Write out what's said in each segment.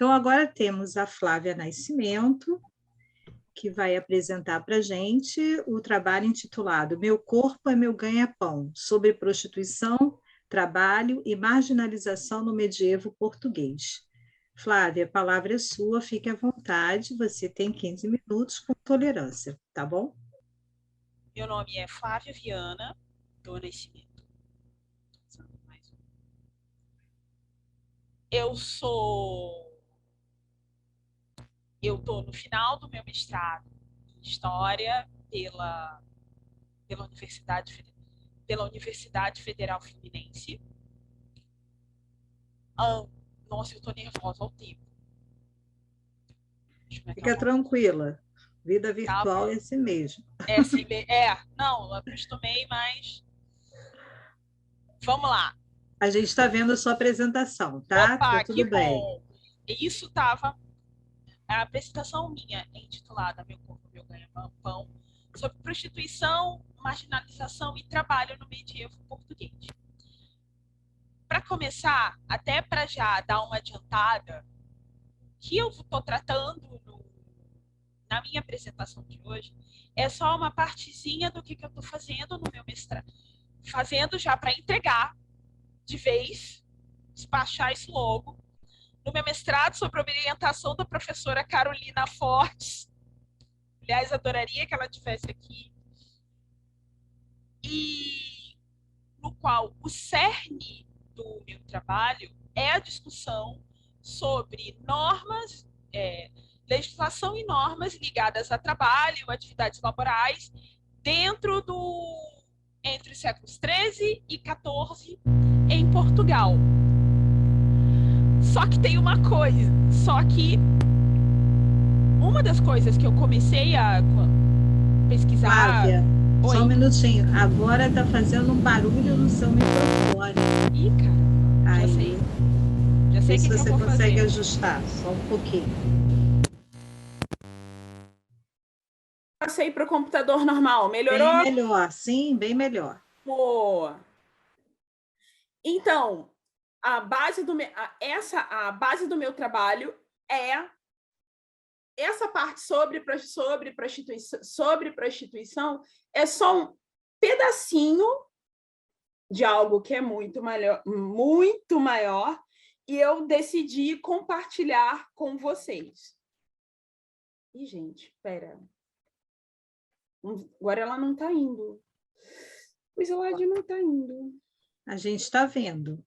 Então, agora temos a Flávia Nascimento, que vai apresentar para a gente o trabalho intitulado Meu Corpo é Meu Ganha-Pão, sobre prostituição, trabalho e marginalização no medievo português. Flávia, a palavra é sua, fique à vontade, você tem 15 minutos com tolerância, tá bom? Meu nome é Flávia Viana do Nascimento. Eu estou no final do meu mestrado em História pela Universidade Federal Fluminense. Nossa, eu estou nervosa ao tempo. Fica tranquila, vida virtual é assim mesmo. Não, eu acostumei, mas vamos lá. A gente está vendo a sua apresentação, tá? Opa, Tá que tudo bem. bom. Isso estava... A apresentação minha é intitulada Meu Corpo, Meu Ganha-Pão, sobre prostituição, marginalização e trabalho no medievo português. Para começar, até para já dar uma adiantada, que eu estou tratando na minha apresentação de hoje é só uma partezinha do que eu estou fazendo no meu mestrado. Fazendo já para entregar de vez, despachar isso logo, no meu mestrado sobre orientação da professora Carolina Fortes. Aliás, adoraria que ela estivesse aqui. E no qual o cerne do meu trabalho é a discussão sobre normas, legislação e normas ligadas a trabalho, atividades laborais, entre os séculos XIII e XIV em Portugal. Só que tem uma coisa, uma das coisas que eu comecei a pesquisar... Flávia, só um minutinho, agora está fazendo um barulho no seu microfone. Ih, caramba, já sei o que você eu vou consegue fazer. ajustar, só um pouquinho. Passei para o computador normal, melhorou? Bem melhor, sim, bem melhor. Boa. Então, a base do meu trabalho é essa parte sobre prostituição é só um pedacinho de algo que é muito maior, e eu decidi compartilhar com vocês. Ih, gente, espera. Agora ela não está indo. O slide não está indo. A gente está vendo.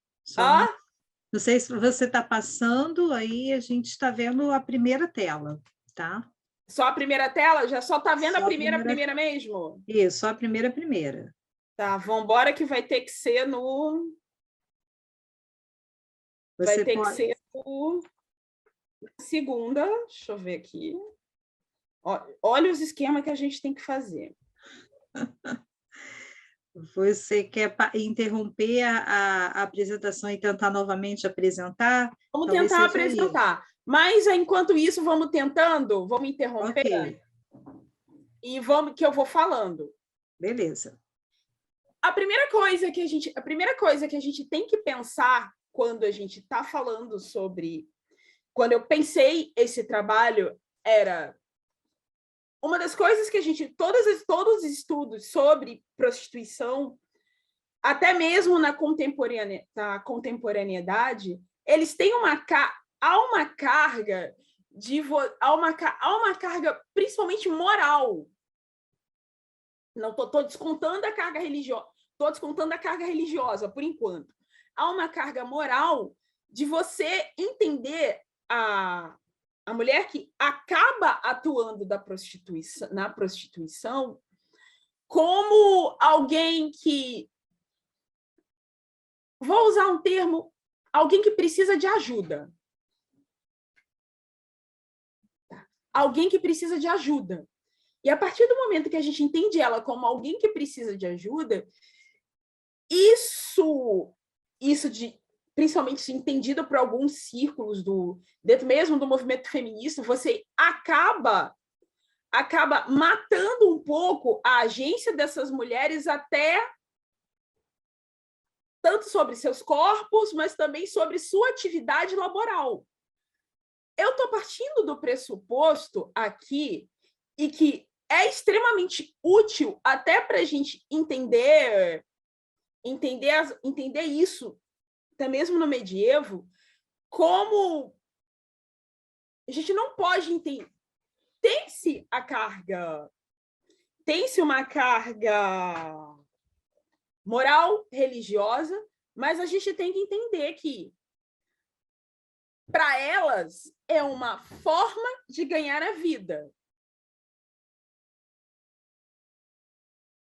Não sei se você está passando, aí a gente está vendo a primeira tela, tá? Só a primeira tela? Já só está vendo a primeira mesmo? Isso, só a primeira. Tá, vamos embora que vai ter que ser no... Vai ter que ser no... segunda. Deixa eu ver aqui. Olha os esquemas que a gente tem que fazer. Você quer interromper a apresentação e tentar novamente apresentar? Vamos tentar apresentar. Mas, enquanto isso, vamos interromper. Okay. E que eu vou falando. Beleza. A primeira coisa que a gente tem que pensar quando a gente está falando sobre... Quando eu pensei esse trabalho, era... Uma das coisas que a gente... Todos os estudos sobre prostituição, até mesmo na contemporaneidade, eles têm há uma carga principalmente moral. Não estou descontando a carga religiosa, estou descontando a carga religiosa, por enquanto. Há uma carga moral de você entender a mulher que acaba atuando na prostituição como alguém que... Vou usar um termo, alguém que precisa de ajuda. Alguém que precisa de ajuda. E a partir do momento que a gente entende ela como alguém que precisa de ajuda, principalmente entendido por alguns círculos dentro mesmo do movimento feminista, você acaba matando um pouco a agência dessas mulheres, até tanto sobre seus corpos, mas também sobre sua atividade laboral. eu estou partindo do pressuposto aqui, e que é extremamente útil até para a gente entender isso, até mesmo no medievo, como a gente não pode entender. Tem-se uma carga moral, religiosa, mas a gente tem que entender que, para elas, é uma forma de ganhar a vida.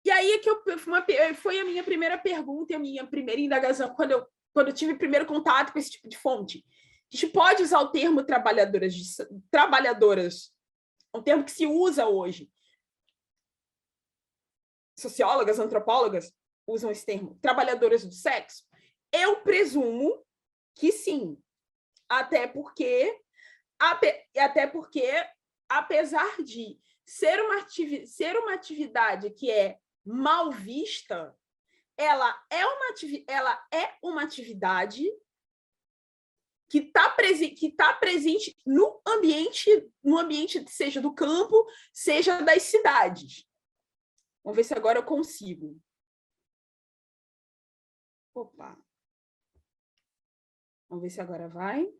E aí é que foi a minha primeira pergunta e a minha primeira indagação, quando eu tive primeiro contato com esse tipo de fonte. A gente pode usar o termo trabalhadoras, um termo que se usa hoje. Sociólogas, antropólogas usam esse termo, trabalhadoras do sexo. Eu presumo que sim, até porque, apesar de ser uma atividade que é mal vista, ela é uma atividade que está presente no ambiente, seja do campo, seja das cidades. Vamos ver se agora eu consigo. Opa. Vamos ver se agora vai.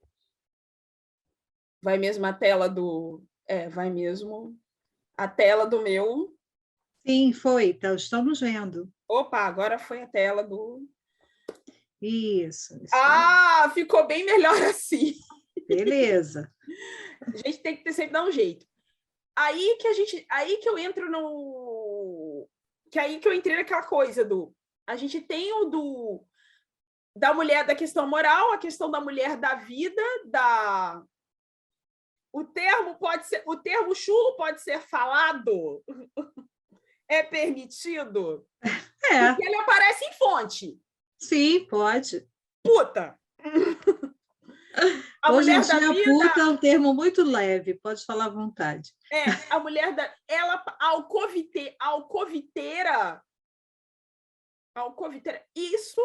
Vai mesmo a tela do... vai mesmo a tela do meu... Sim, foi. Então, estamos vendo. Opa, agora foi a tela do... Isso. Ficou bem melhor assim. Beleza. A gente tem que sempre dar um jeito. Aí que eu entro aí que eu entrei naquela coisa do... A gente tem da mulher, da questão moral, a questão da mulher da vida, o termo chulo pode ser falado, é permitido, porque ele aparece em fonte. Sim, pode. Puta. Hoje em dia, puta é um termo muito leve, pode falar à vontade. A mulher alcoviteira, isso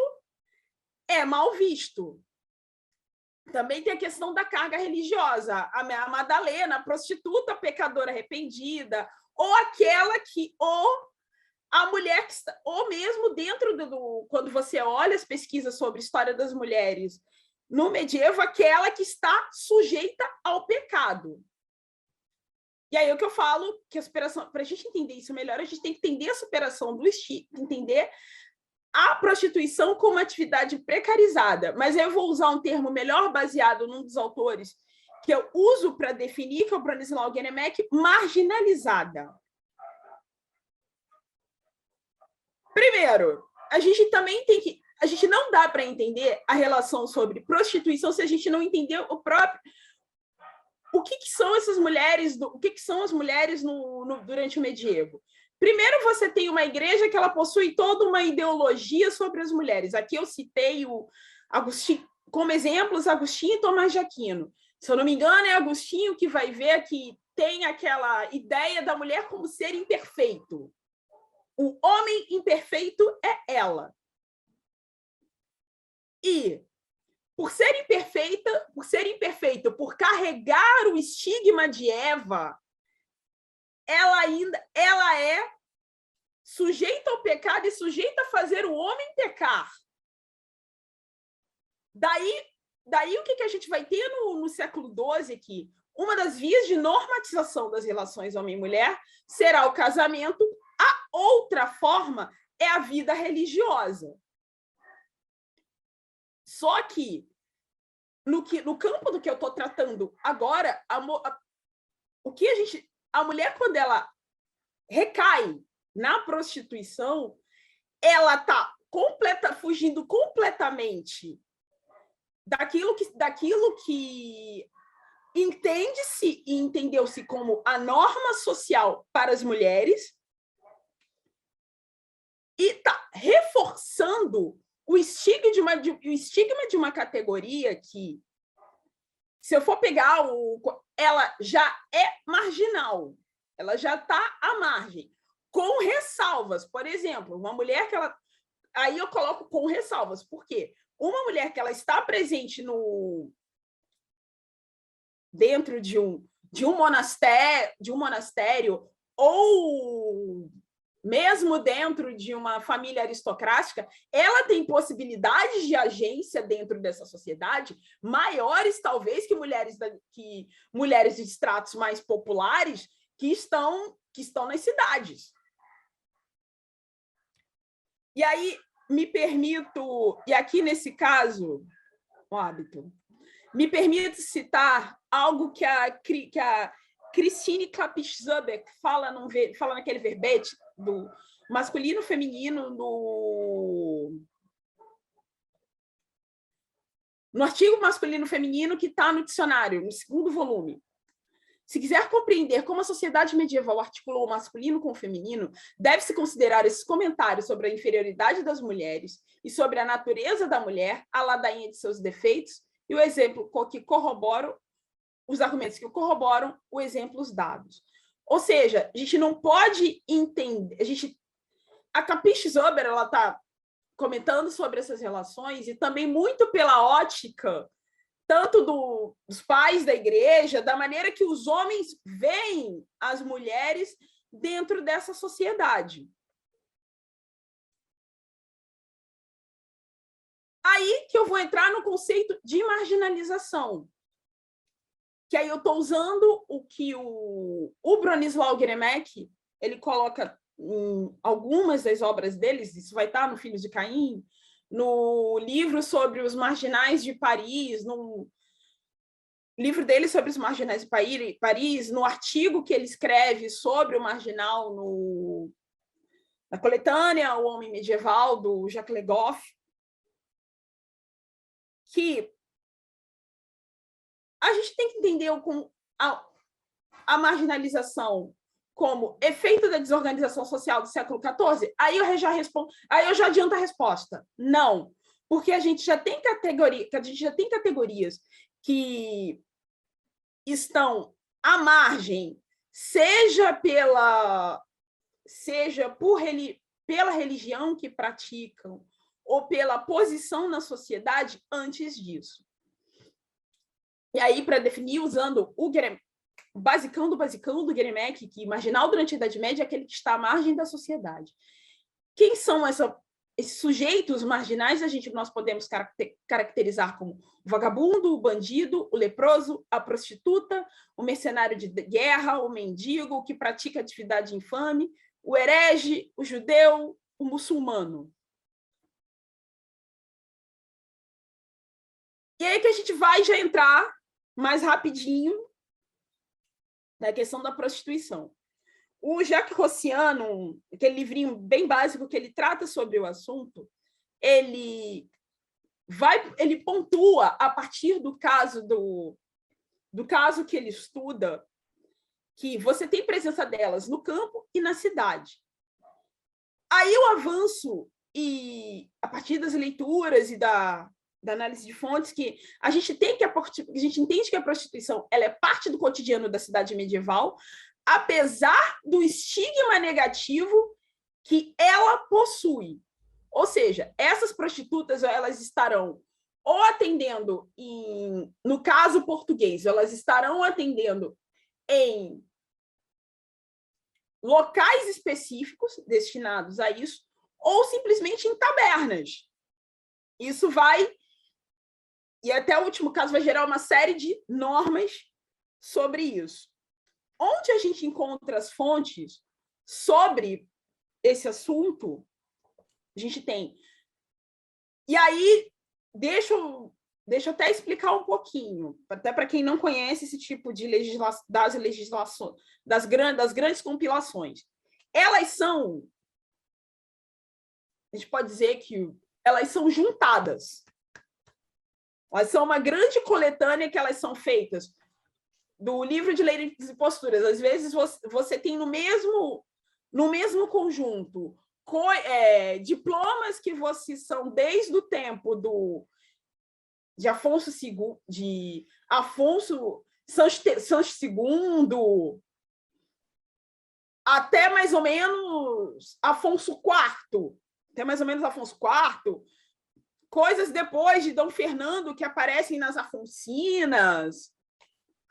é mal visto. Também tem a questão da carga religiosa. A Madalena, a prostituta, a pecadora arrependida, ou a mulher que está, ou mesmo dentro quando você olha as pesquisas sobre a história das mulheres no medievo, aquela que está sujeita ao pecado. E aí é o que eu falo, que a superação, para a gente entender isso melhor, a gente tem que entender a superação do estigma, entender a prostituição como atividade precarizada. Mas eu vou usar um termo melhor, baseado num dos autores que eu uso para definir, que é o Bronisław Geremek, marginalizada. Primeiro, a gente também tem que... A gente não dá para entender a relação sobre prostituição se a gente não entender o próprio... O que são essas mulheres? O que são as mulheres durante o medievo? Primeiro, você tem uma igreja que ela possui toda uma ideologia sobre as mulheres. Aqui eu citei como exemplos Agostinho e Tomás de Aquino. Se eu não me engano, é Agostinho que vai ver que tem aquela ideia da mulher como ser imperfeito. O homem imperfeito é ela. E, por ser imperfeita, por carregar o estigma de Eva, ela é sujeita ao pecado e sujeita a fazer o homem pecar. Daí o que a gente vai ter no século XII aqui? Uma das vias de normatização das relações homem-mulher será o casamento. A outra forma é a vida religiosa. Só que, no campo do que eu estou tratando agora, a mulher, quando ela recai na prostituição, ela está fugindo completamente daquilo que entende-se e entendeu-se como a norma social para as mulheres e está reforçando o estigma de uma categoria que, se eu for pegar, ela já é marginal, ela já está à margem, com ressalvas. Por exemplo, uma mulher que ela... Aí eu coloco com ressalvas, por quê? Uma mulher que ela está presente dentro de um monastério ou mesmo dentro de uma família aristocrática, ela tem possibilidades de agência dentro dessa sociedade maiores, talvez, que mulheres de estratos mais populares que estão nas cidades. E aí, me permito, e aqui nesse caso, o hábito, me permito citar algo que a Christine Klapisch-Zubek fala naquele verbete do masculino e feminino no artigo masculino e feminino que está no dicionário, no 2º volume. Se quiser compreender como a sociedade medieval articulou o masculino com o feminino, deve-se considerar esses comentários sobre a inferioridade das mulheres e sobre a natureza da mulher, a ladainha de seus defeitos e o exemplo que corroboram os argumentos que corroboram os exemplos dados. Ou seja, a gente não pode entender... A Klapisch-Zubek está comentando sobre essas relações e também muito pela ótica tanto dos pais da igreja, da maneira que os homens veem as mulheres dentro dessa sociedade. Aí que eu vou entrar no conceito de marginalização, que aí eu estou usando o que o Bronisław Geremek ele coloca em algumas das obras deles, isso vai estar no Filhos de Caim, no livro sobre os marginais de Paris, no livro dele sobre os marginais de Paris, no artigo que ele escreve sobre o marginal na coletânea O Homem Medieval, do Jacques Le Goff, que a gente tem que entender a marginalização como efeito da desorganização social do século XIV, aí eu já adianto a resposta. Não, porque a gente já tem categorias que estão à margem, seja pela religião que praticam ou pela posição na sociedade antes disso. E aí, para definir, usando o basicão do Geremek, que marginal durante a Idade Média é aquele que está à margem da sociedade. Quem são esses sujeitos marginais? Nós podemos caracterizar como o vagabundo, o bandido, o leproso, a prostituta, o mercenário de guerra, o mendigo, o que pratica atividade infame, o herege, o judeu, o muçulmano. E aí que a gente vai já entrar mais rapidinho na questão da prostituição. O Jacques Rossiano, aquele livrinho bem básico que ele trata sobre o assunto, ele pontua a partir do caso que ele estuda, que você tem presença delas no campo e na cidade. Aí o avanço, e a partir das leituras e da análise de fontes, que a gente entende que a prostituição ela é parte do cotidiano da cidade medieval, apesar do estigma negativo que ela possui. Ou seja, essas prostitutas elas estarão ou atendendo, no caso português, elas estarão atendendo em locais específicos destinados a isso, ou simplesmente em tabernas. Isso vai... E até o último caso vai gerar uma série de normas sobre isso. Onde a gente encontra as fontes sobre esse assunto, a gente tem... E aí, deixa eu até explicar um pouquinho, até para quem não conhece esse tipo de legislação, das grandes compilações. Elas são... A gente pode dizer que elas são juntadas. Elas são uma grande coletânea que elas são feitas do livro de leis e posturas. Às vezes você tem no mesmo conjunto diplomas que são desde o tempo de Afonso Sancho II até mais ou menos Afonso IV. Coisas depois de Dom Fernando que aparecem nas Afonsinas.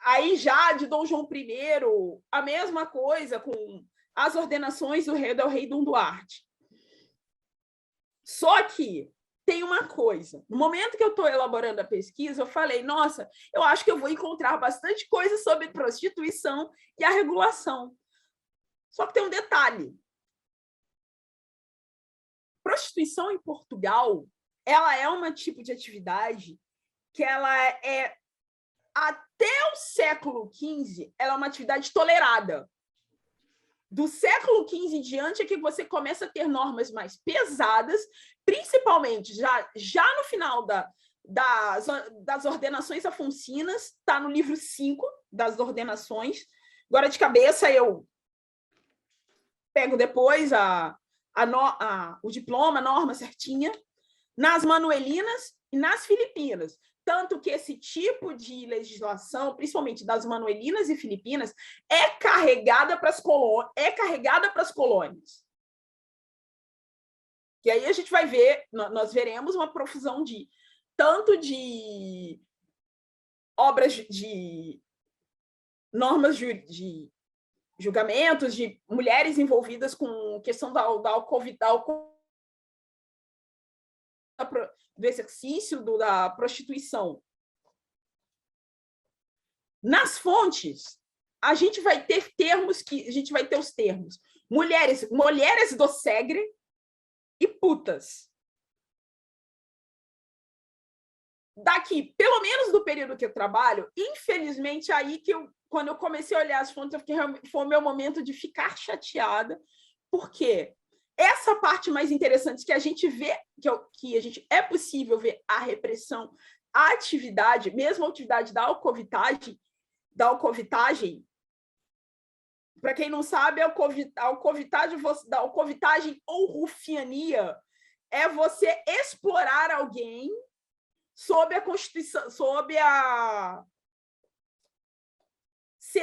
Aí já de Dom João I, a mesma coisa com as ordenações do rei Dom Duarte. Só que tem uma coisa, no momento que eu estou elaborando a pesquisa, eu falei, nossa, eu acho que eu vou encontrar bastante coisa sobre prostituição e a regulação. Só que tem um detalhe. Prostituição em Portugal, ela é um tipo de atividade que ela é, até o século XV, ela é uma atividade tolerada. Do século XV em diante é que você começa a ter normas mais pesadas, principalmente já no final das ordenações afonsinas, está no livro 5 das ordenações. Agora, de cabeça, eu pego depois o diploma, a norma certinha, nas manuelinas e nas filipinas. Tanto que esse tipo de legislação, principalmente das manuelinas e filipinas, é carregada para as colônias. E aí a gente vai ver, nós veremos uma profusão tanto de obras de normas de julgamentos, de mulheres envolvidas com questão do exercício da prostituição. Nas fontes, a gente vai ter os termos mulheres do Segre e putas. Daqui, pelo menos do período que eu trabalho, infelizmente, aí quando eu comecei a olhar as fontes, foi o meu momento de ficar chateada, porque essa parte mais interessante que a gente vê, que é possível ver a repressão, a atividade, mesmo a atividade da alcovitagem, para quem não sabe, a alcovitagem ou rufiania é você explorar alguém sob a Constituição,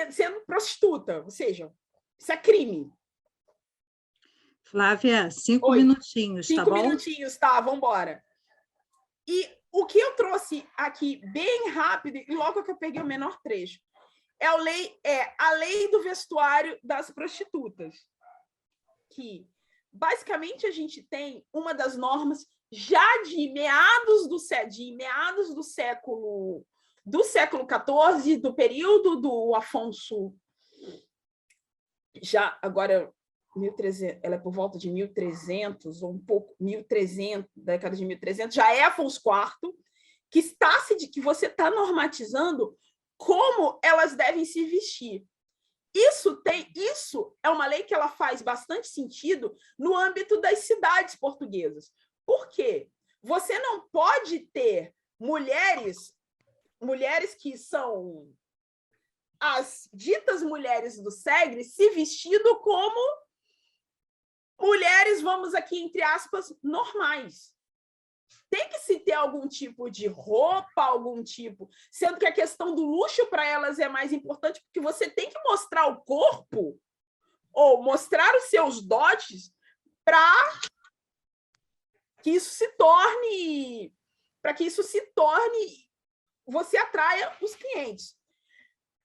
sendo prostituta, ou seja, isso é crime. Flávia, 5 minutinhos, tá bom? 5 minutinhos, tá, vamos embora. E o que eu trouxe aqui bem rápido, e logo que eu peguei o menor trecho, é a lei do vestuário das prostitutas, que basicamente a gente tem uma das normas já de meados do século XIV, do período do Afonso, já agora 1300, ela é por volta de 1300 ou um pouco 1300, década de 1300, já é Afonso IV, que você está normatizando como elas devem se vestir. Isso é uma lei que ela faz bastante sentido no âmbito das cidades portuguesas. Por quê? Você não pode ter mulheres que são as ditas mulheres do Segre se vestindo como mulheres, vamos aqui, entre aspas, normais. Tem que se ter algum tipo de roupa, sendo que a questão do luxo para elas é mais importante, porque você tem que mostrar o corpo ou mostrar os seus dotes para que isso se torne, você atraia os clientes.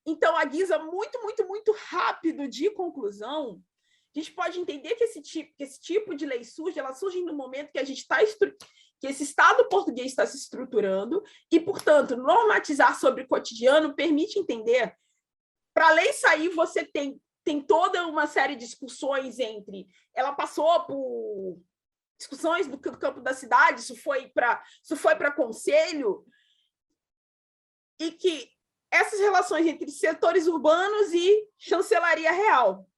Então, a guisa muito rápido de conclusão, a gente pode entender que esse tipo de lei ela surge no momento que a gente que esse Estado português está se estruturando e, portanto, normatizar sobre o cotidiano permite entender. Para a lei sair, você tem toda uma série de discussões ela passou por discussões do campo da cidade, isso foi para conselho, e que essas relações entre setores urbanos e chancelaria real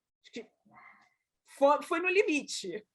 foi no limite.